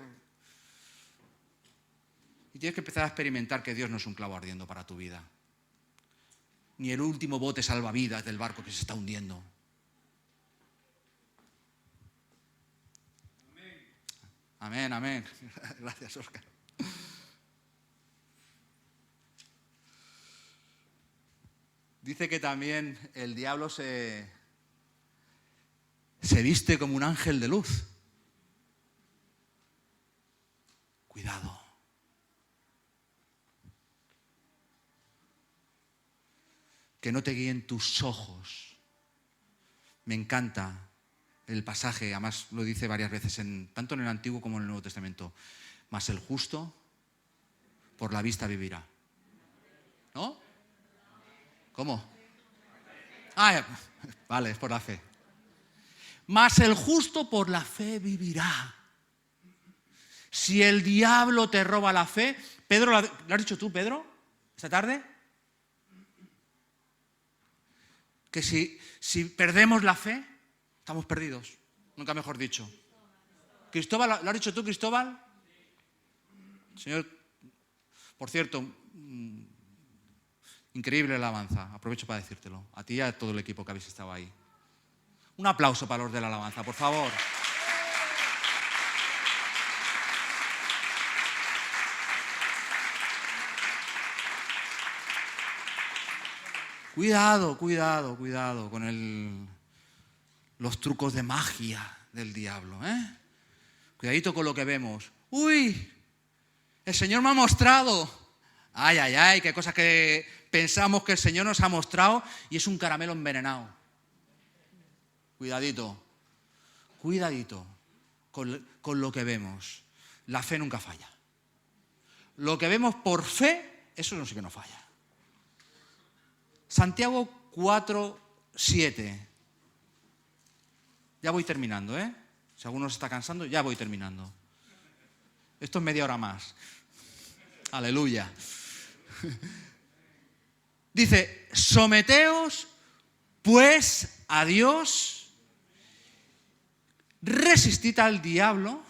Y tienes que empezar a experimentar que Dios no es un clavo ardiendo para tu vida. Ni el último bote salvavidas del barco que se está hundiendo. Amén, amén. Gracias, Óscar. Dice que también el diablo se viste como un ángel de luz. Cuidado. Que no te guíen tus ojos. Me encanta el pasaje, además lo dice varias veces, tanto en el Antiguo como en el Nuevo Testamento. Mas el justo por la vista vivirá. ¿No? ¿Cómo? Vale, es por la fe. Mas el justo por la fe vivirá. Si el diablo te roba la fe, Pedro, ¿lo has dicho tú, Pedro, esta tarde? Que si perdemos la fe, estamos perdidos, nunca mejor dicho. Cristóbal, ¿lo has dicho tú, Cristóbal? Señor, por cierto, increíble alabanza, aprovecho para decírtelo, a ti y a todo el equipo que habéis estado ahí. Un aplauso para los de la alabanza, por favor. Cuidado con los trucos de magia del diablo, ¿eh? Cuidadito con lo que vemos. ¡Uy! El Señor me ha mostrado. ¡Ay! Qué cosas que pensamos que el Señor nos ha mostrado y es un caramelo envenenado. Cuidadito con lo que vemos. La fe nunca falla. Lo que vemos por fe, eso no sí que no falla. Santiago 4:7. Ya voy terminando, ¿eh? Si alguno se está cansando, ya voy terminando. Esto es media hora más. Aleluya. Dice, someteos pues a Dios, resistid al diablo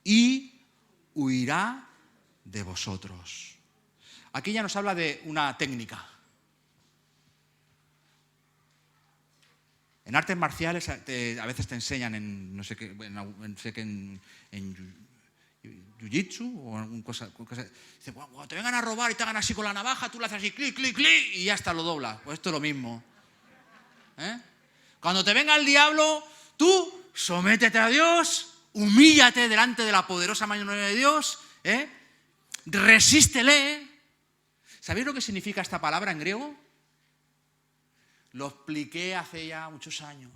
y huirá de vosotros. Aquí ya nos habla de una técnica. En artes marciales a veces te enseñan en, no sé qué, en jiu-jitsu o alguna cosa. Dice, cuando te vengan a robar y te hagan así con la navaja, tú le haces así, clic, clic, clic, y ya está, lo dobla. Pues esto es lo mismo. Cuando te venga el diablo, tú sométete a Dios, humíllate delante de la poderosa mano de Dios, resístele. ¿Sabéis lo que significa esta palabra en griego? Lo expliqué hace ya muchos años.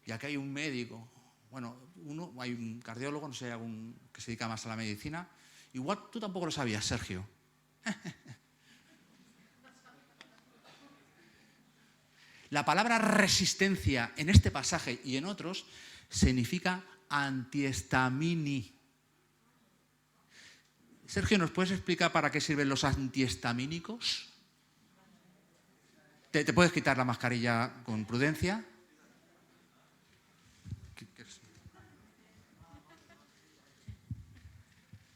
Y aquí hay un médico, hay un cardiólogo, no sé, algún que se dedica más a la medicina. Igual tú tampoco lo sabías, Sergio. La palabra resistencia en este pasaje y en otros significa antihistamini. Sergio, ¿nos puedes explicar para qué sirven los antihistamínicos? ¿Te puedes quitar la mascarilla con prudencia?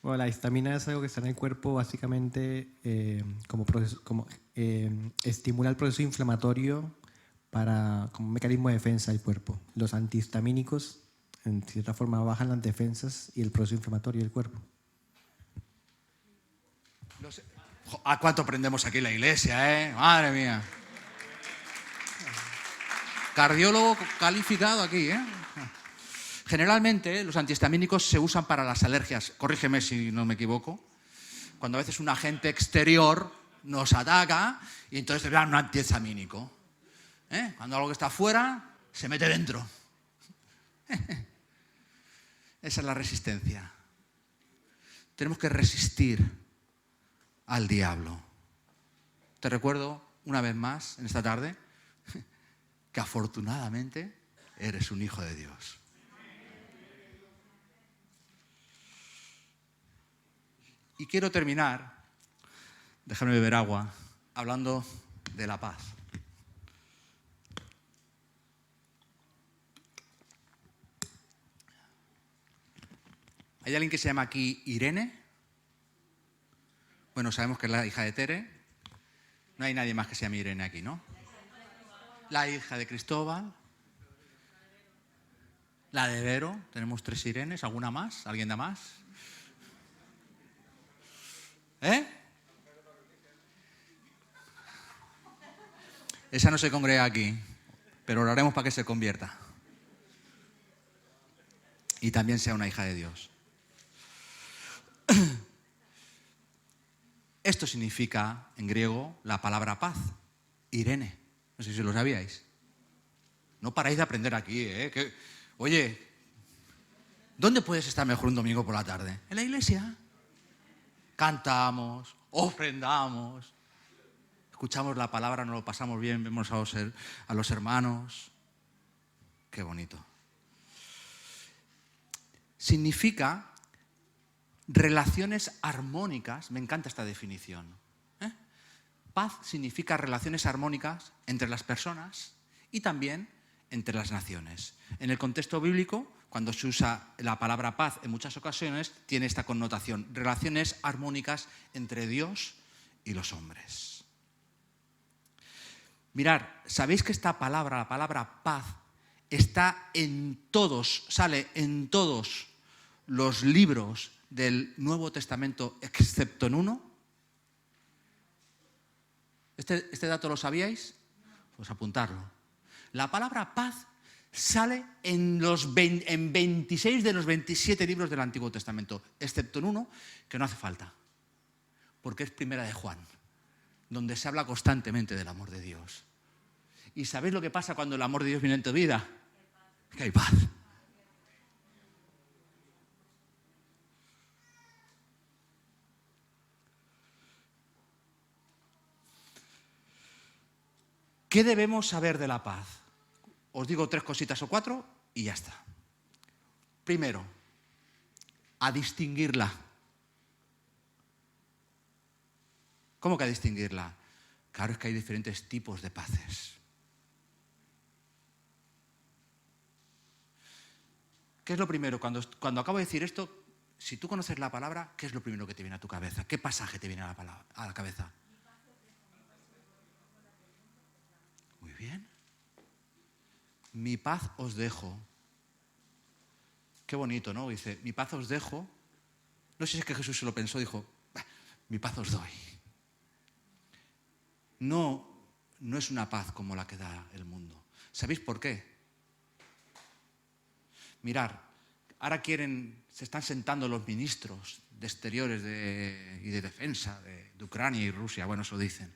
Bueno, la histamina es algo que está en el cuerpo básicamente estimula el proceso inflamatorio como un mecanismo de defensa del cuerpo. Los antihistamínicos, en cierta forma, bajan las defensas y el proceso inflamatorio del cuerpo. ¿A cuánto aprendemos aquí en la iglesia, Madre mía. Cardiólogo calificado aquí, Generalmente los antihistamínicos se usan para las alergias. Corrígeme si no me equivoco. Cuando a veces un agente exterior nos ataca y entonces te dan un antihistamínico. Cuando algo que está afuera se mete dentro. Esa es la resistencia. Tenemos que resistir al diablo. Te recuerdo una vez más en esta tarde que afortunadamente eres un hijo de Dios. Y quiero terminar, déjame beber agua, hablando de la paz. ¿Hay alguien que se llama aquí Irene? Bueno, sabemos que es la hija de Tere. No hay nadie más que se llame Irene aquí, ¿no? La hija de Cristóbal. La de Vero. Tenemos 3 Irenes. ¿Alguna más? ¿Alguien da más? Esa no se congrega aquí, pero oraremos para que se convierta. Y también sea una hija de Dios. Esto significa, en griego, la palabra paz. Irene. No sé si lo sabíais. No paráis de aprender aquí, Oye, ¿dónde puedes estar mejor un domingo por la tarde? En la iglesia. Cantamos, ofrendamos, escuchamos la palabra, nos lo pasamos bien, vemos a los hermanos. Qué bonito. Significa relaciones armónicas. Me encanta esta definición. Paz significa relaciones armónicas entre las personas y también entre las naciones. En el contexto bíblico, cuando se usa la palabra paz en muchas ocasiones, tiene esta connotación, relaciones armónicas entre Dios y los hombres. Mirad, ¿sabéis que esta palabra, la palabra paz, está sale en todos los libros del Nuevo Testamento, excepto en uno? ¿Este dato lo sabíais? Pues apuntarlo. La palabra paz sale en 26 de los 27 libros del Antiguo Testamento, excepto en uno que no hace falta, porque es Primera de Juan, donde se habla constantemente del amor de Dios. ¿Y sabéis lo que pasa cuando el amor de Dios viene en tu vida? Que hay paz. ¿Qué debemos saber de la paz? Os digo 3 cositas o 4 y ya está. Primero, a distinguirla. ¿Cómo que a distinguirla? Claro, es que hay diferentes tipos de paces. ¿Qué es lo primero? Cuando acabo de decir esto, si tú conoces la palabra, ¿qué es lo primero que te viene a tu cabeza? ¿Qué pasaje te viene a la cabeza? Muy bien. Mi paz os dejo. Qué bonito, ¿no? Dice, mi paz os dejo. No sé si es que Jesús se lo pensó, dijo, mi paz os doy. No es una paz como la que da el mundo. ¿Sabéis por qué? Mirad, ahora se están sentando los ministros de Exteriores y de Defensa de Ucrania y Rusia, bueno, eso dicen,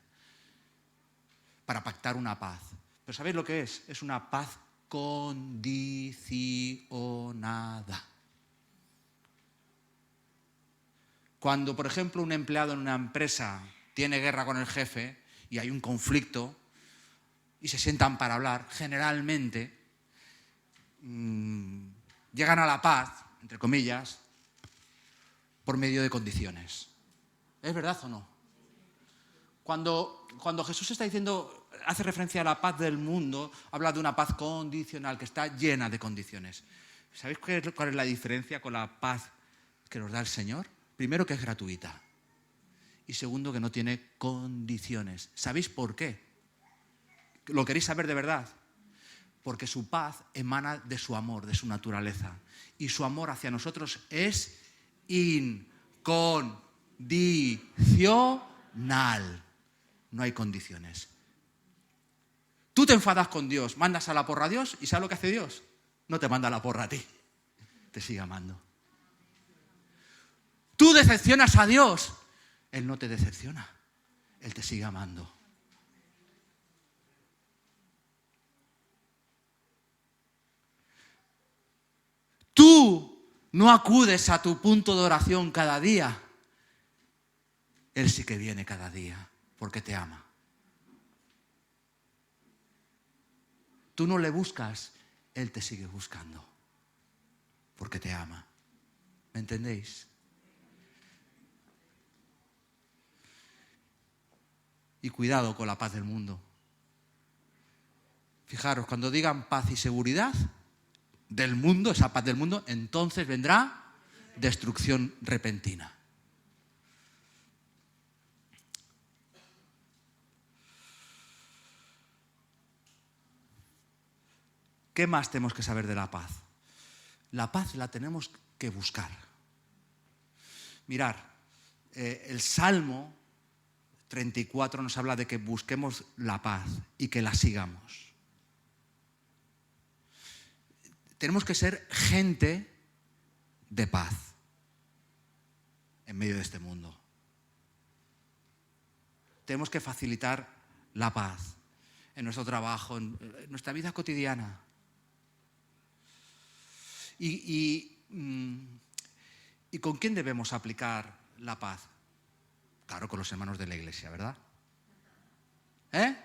para pactar una paz. Pero ¿sabéis lo que es? Es una paz condicionada. Cuando, por ejemplo, un empleado en una empresa tiene guerra con el jefe y hay un conflicto y se sientan para hablar, generalmente llegan a la paz, entre comillas, por medio de condiciones. ¿Es verdad o no? Cuando Jesús está diciendo, hace referencia a la paz del mundo, habla de una paz condicional, que está llena de condiciones. ¿Sabéis cuál es la diferencia con la paz que nos da el Señor? Primero, que es gratuita. Y segundo, que no tiene condiciones. ¿Sabéis por qué? ¿Lo queréis saber de verdad? Porque su paz emana de su amor, de su naturaleza. Y su amor hacia nosotros es incondicional. No hay condiciones. Tú te enfadas con Dios, mandas a la porra a Dios, ¿y sabes lo que hace Dios? No te manda a la porra a ti. Te sigue amando. Tú decepcionas a Dios, Él no te decepciona. Él te sigue amando. Tú no acudes a tu punto de oración cada día. Él sí que viene cada día porque te ama. Tú no le buscas, Él te sigue buscando porque te ama. ¿Me entendéis? Y cuidado con la paz del mundo. Fijaros, cuando digan paz y seguridad del mundo, esa paz del mundo, entonces vendrá destrucción repentina. ¿Qué más tenemos que saber de la paz? La paz la tenemos que buscar. Mirad, el Salmo 34 nos habla de que busquemos la paz y que la sigamos. Tenemos que ser gente de paz en medio de este mundo. Tenemos que facilitar la paz en nuestro trabajo, en nuestra vida cotidiana. ¿Y con quién debemos aplicar la paz? Claro, con los hermanos de la iglesia, ¿verdad? ¿Eh?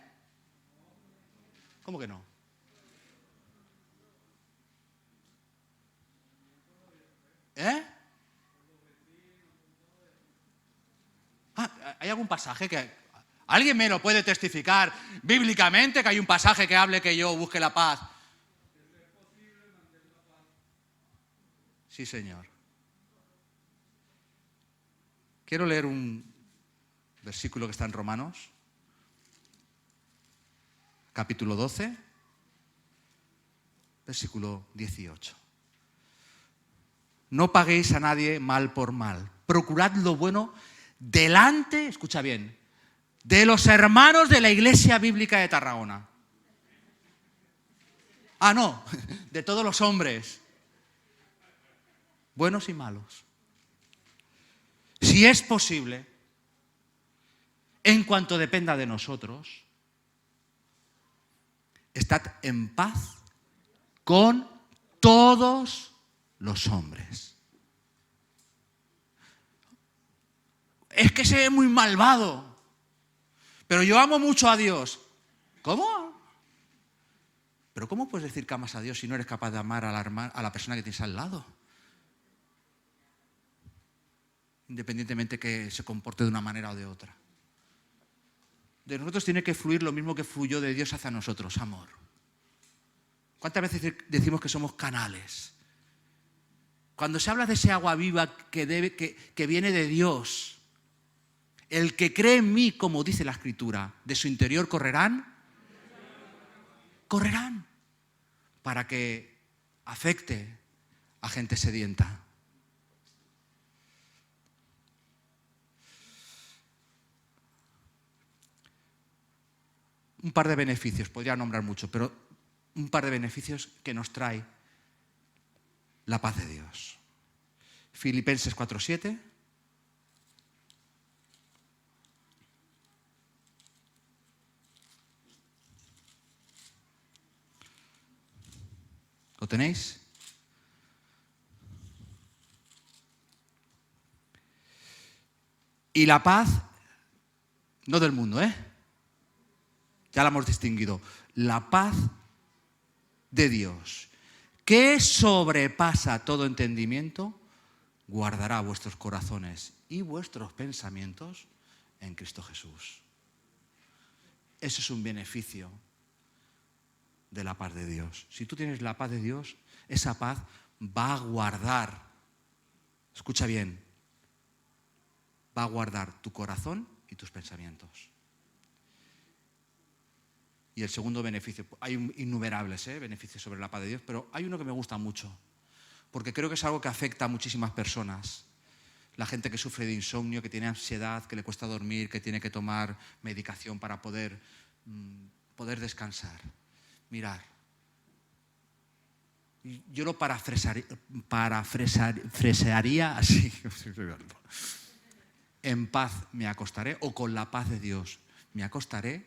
¿Cómo que no? ¿Eh? ¿Hay algún pasaje que... ¿Alguien me lo puede testificar bíblicamente que hay un pasaje que hable que yo busque la paz? Sí, Señor. Quiero leer un versículo que está en Romanos, capítulo 12, versículo 18. No paguéis a nadie mal por mal. Procurad lo bueno delante, escucha bien, de los hermanos de la Iglesia Bíblica de Tarragona. Ah, no, de todos los hombres, buenos y malos. Si es posible, en cuanto dependa de nosotros, estad en paz con todos los hombres. Es que se ve muy malvado, pero yo amo mucho a Dios. ¿Cómo? ¿Pero cómo puedes decir que amas a Dios si no eres capaz de amar a la persona que tienes al lado? Independientemente que se comporte de una manera o de otra. De nosotros tiene que fluir lo mismo que fluyó de Dios hacia nosotros, amor. ¿Cuántas veces decimos que somos canales? Cuando se habla de ese agua viva que viene de Dios, el que cree en mí, como dice la Escritura, de su interior correrán para que afecte a gente sedienta. Un par de beneficios, podría nombrar mucho, pero un par de beneficios que nos trae la paz de Dios. Filipenses 4:7. ¿Lo tenéis? Y la paz, no del mundo, ya la hemos distinguido. La paz de Dios, que sobrepasa todo entendimiento, guardará vuestros corazones y vuestros pensamientos en Cristo Jesús. Eso es un beneficio de la paz de Dios. Si tú tienes la paz de Dios, esa paz va a guardar, escucha bien, va a guardar tu corazón y tus pensamientos. Y el segundo beneficio, hay innumerables beneficios sobre la paz de Dios, pero hay uno que me gusta mucho, porque creo que es algo que afecta a muchísimas personas. La gente que sufre de insomnio, que tiene ansiedad, que le cuesta dormir, que tiene que tomar medicación para poder descansar. Mirad, yo lo parafrasearía así. En paz me acostaré, o con la paz de Dios me acostaré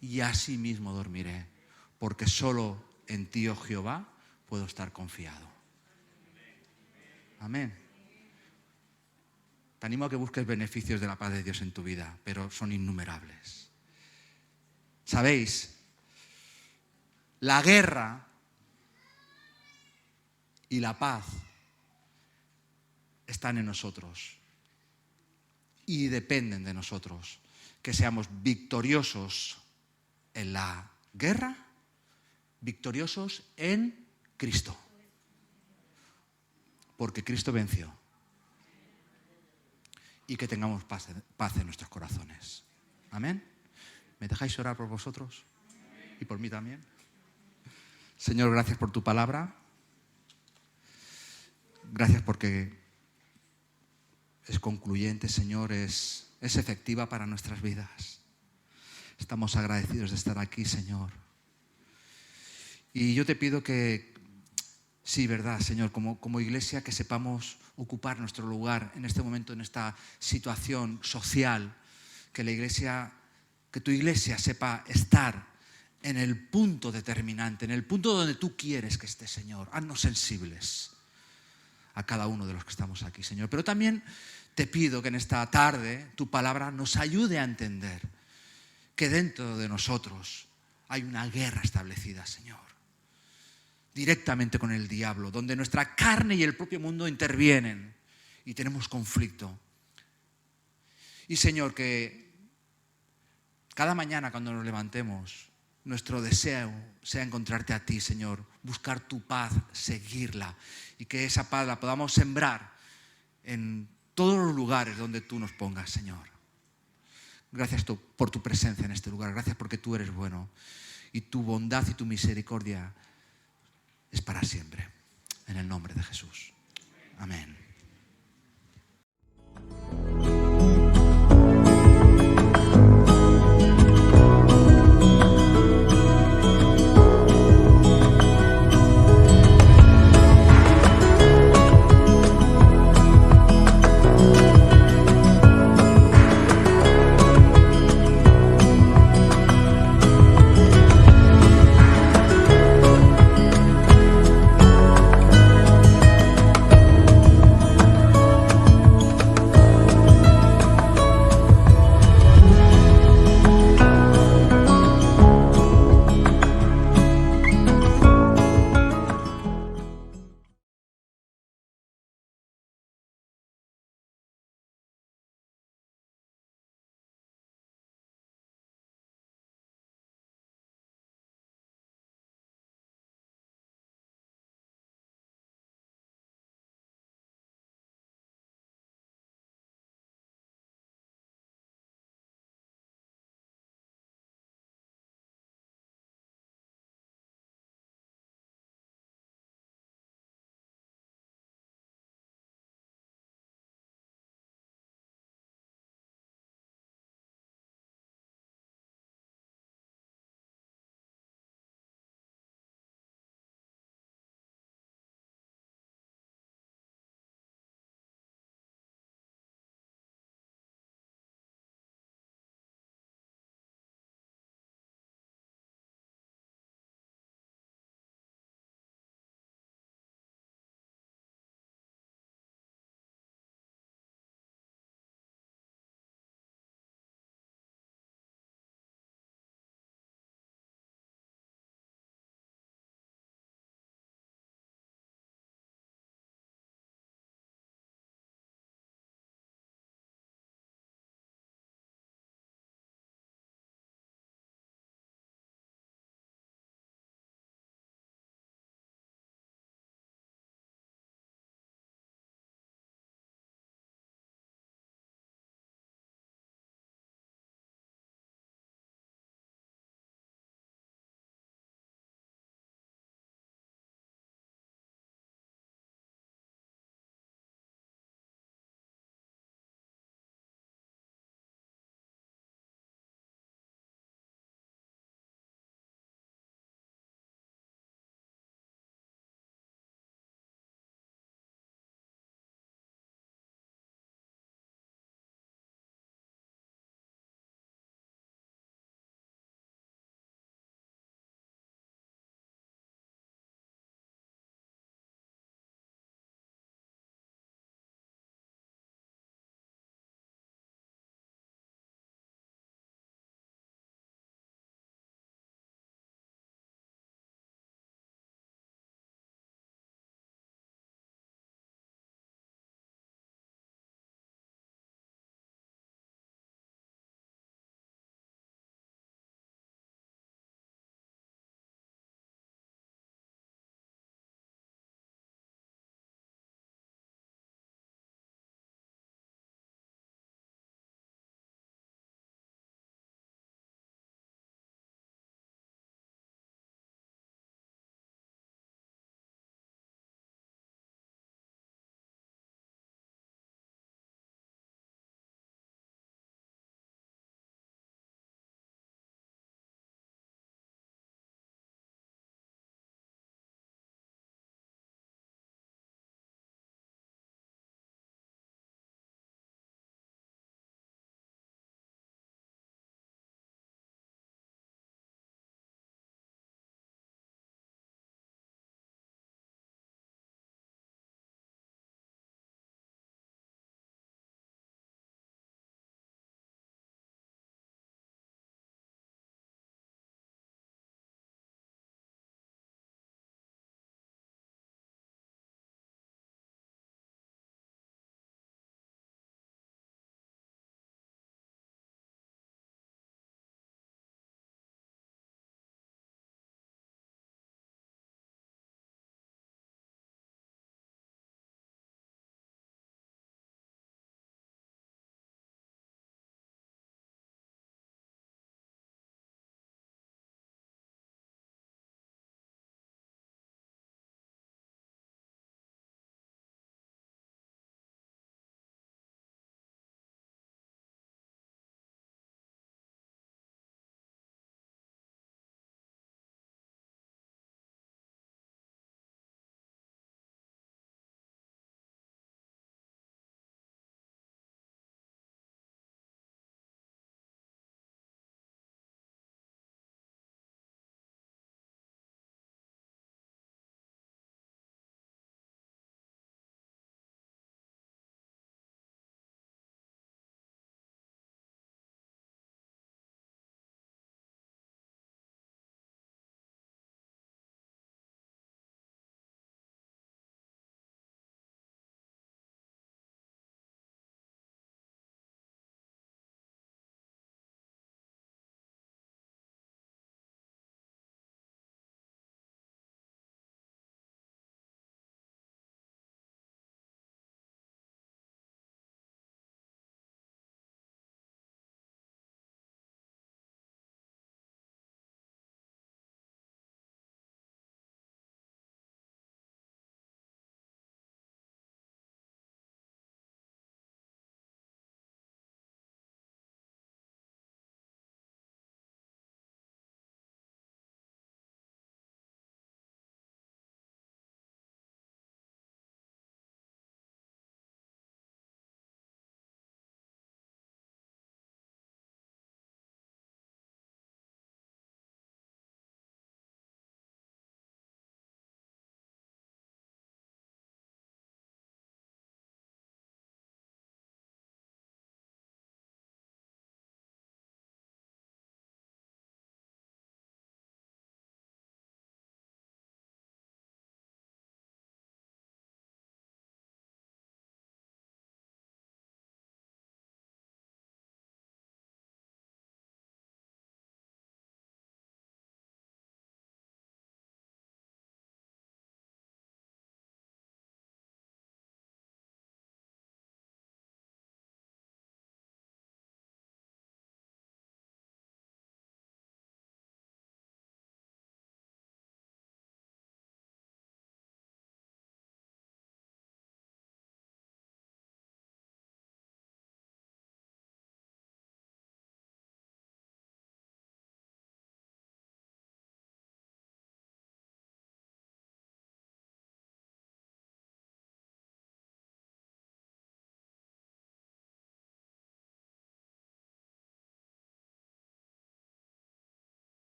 y así mismo dormiré, porque solo en ti, oh Jehová, puedo estar confiado. Amén. Te animo a que busques beneficios de la paz de Dios en tu vida, pero son innumerables. ¿Sabéis? La guerra y la paz están en nosotros y dependen de nosotros, que seamos victoriosos en la guerra, victoriosos en Cristo, porque Cristo venció. Y que tengamos paz en nuestros corazones. Amén. ¿Me dejáis orar por vosotros? Y por mí también. Señor, gracias por tu palabra. Gracias porque es concluyente, Señor, es efectiva para nuestras vidas. Estamos agradecidos de estar aquí, Señor. Y yo te pido que, sí, verdad, Señor, como iglesia, que sepamos ocupar nuestro lugar en este momento, en esta situación social, que tu iglesia sepa estar en el punto determinante, en el punto donde tú quieres que esté, Señor. Haznos sensibles a cada uno de los que estamos aquí, Señor. Pero también te pido que en esta tarde tu palabra nos ayude a entender que dentro de nosotros hay una guerra establecida, Señor, directamente con el diablo, donde nuestra carne y el propio mundo intervienen y tenemos conflicto. Y, Señor, que cada mañana cuando nos levantemos, nuestro deseo sea encontrarte a ti, Señor, buscar tu paz, seguirla, y que esa paz la podamos sembrar en todos los lugares donde tú nos pongas, Señor. Gracias por tu presencia en este lugar, gracias porque tú eres bueno y tu bondad y tu misericordia es para siempre. En el nombre de Jesús. Amén.